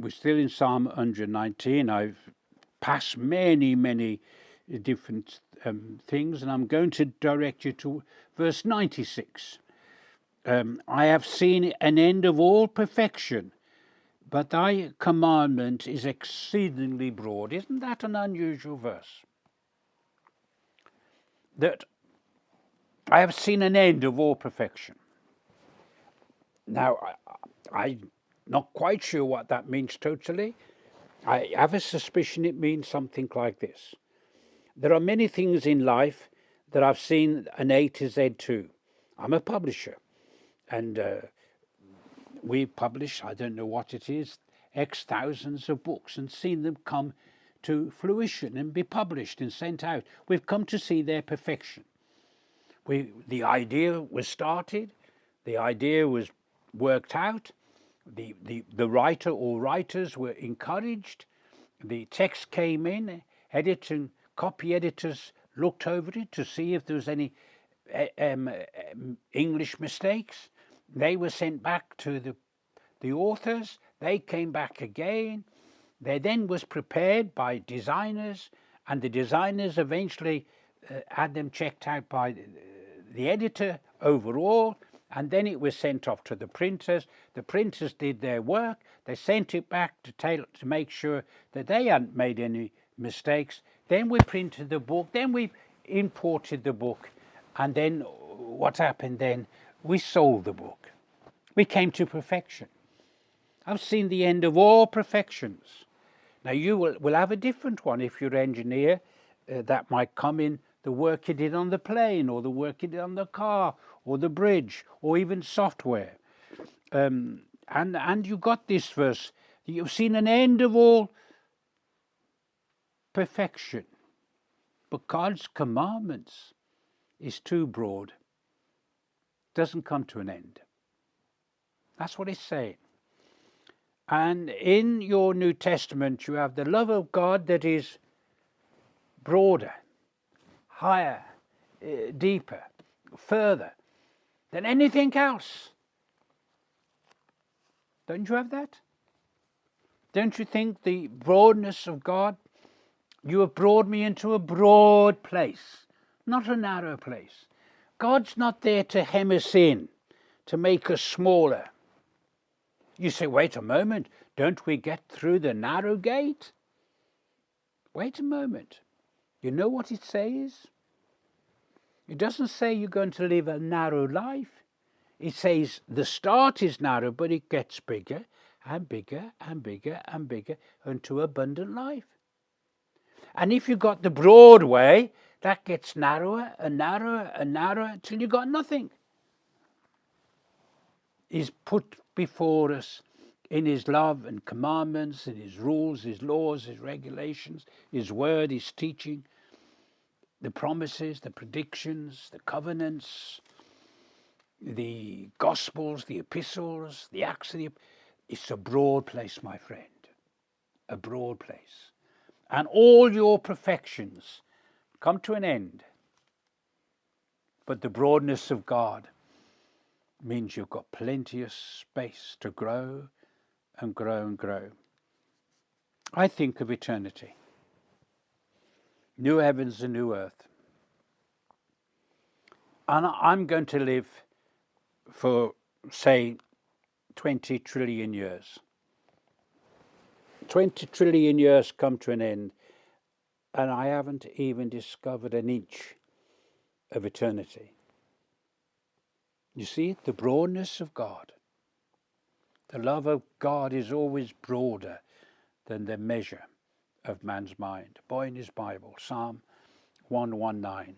We're still in Psalm 119. I've passed many different things, and I'm going to direct you to verse 96. I have seen an end of all perfection, but thy commandment is exceedingly broad. Isn't that an unusual verse? That I have seen an end of all perfection. Now, I'm not quite sure what that means totally. I have a suspicion it means something like this. There are many things in life that I've seen an A to Z to. I'm a publisher, and we publish, I don't know what it is, X thousands of books, and seen them come to fruition and be published and sent out. We've come to see their perfection. The idea was started, the idea was worked out, the writer or writers were encouraged, the text came in, copy editors looked over it to see if there was any English mistakes. They were sent back to the authors, they came back again. They then was prepared by designers, and the designers eventually had them checked out by the editor overall, and then it was sent off to the printers. The printers did their work. They sent it back to make sure that they hadn't made any mistakes. Then we printed the book. Then we imported the book. And then what happened then? We sold the book. We came to perfection. I've seen the end of all perfections. Now you will have a different one if you're an engineer. That might come in the work you did on the plane, or the work you did on the car, or the bridge, or even software. And you got this verse. You've seen an end of all perfection. But God's commandments is too broad. Doesn't come to an end. That's what it's saying. And in your New Testament, you have the love of God that is broader, higher, deeper, further than anything else. Don't you have that? Don't you think the broadness of God? You have brought me into a broad place, not a narrow place. God's not there to hem us in, to make us smaller. You say, wait a moment, don't we get through the narrow gate? Wait a moment. You know what it says? It doesn't say you're going to live a narrow life. It says the start is narrow, but it gets bigger and bigger and bigger and bigger unto abundant life. And if you got the broad way, that gets narrower and narrower and narrower till you got nothing. He's put before us in his love and commandments, in his rules, his laws, his regulations, his word, his teaching, the promises, the predictions, the covenants, the gospels, the epistles, the acts of the... It's a broad place, my friend, a broad place. And all your perfections come to an end. But the broadness of God means you've got plenty of space to grow and grow and grow. I think of eternity. New heavens and new earth. And I'm going to live for, say, 20 trillion years. 20 trillion years come to an end, and I haven't even discovered an inch of eternity. You see, the broadness of God. The love of God is always broader than the measure of man's mind. Boy, in his Bible, Psalm 119.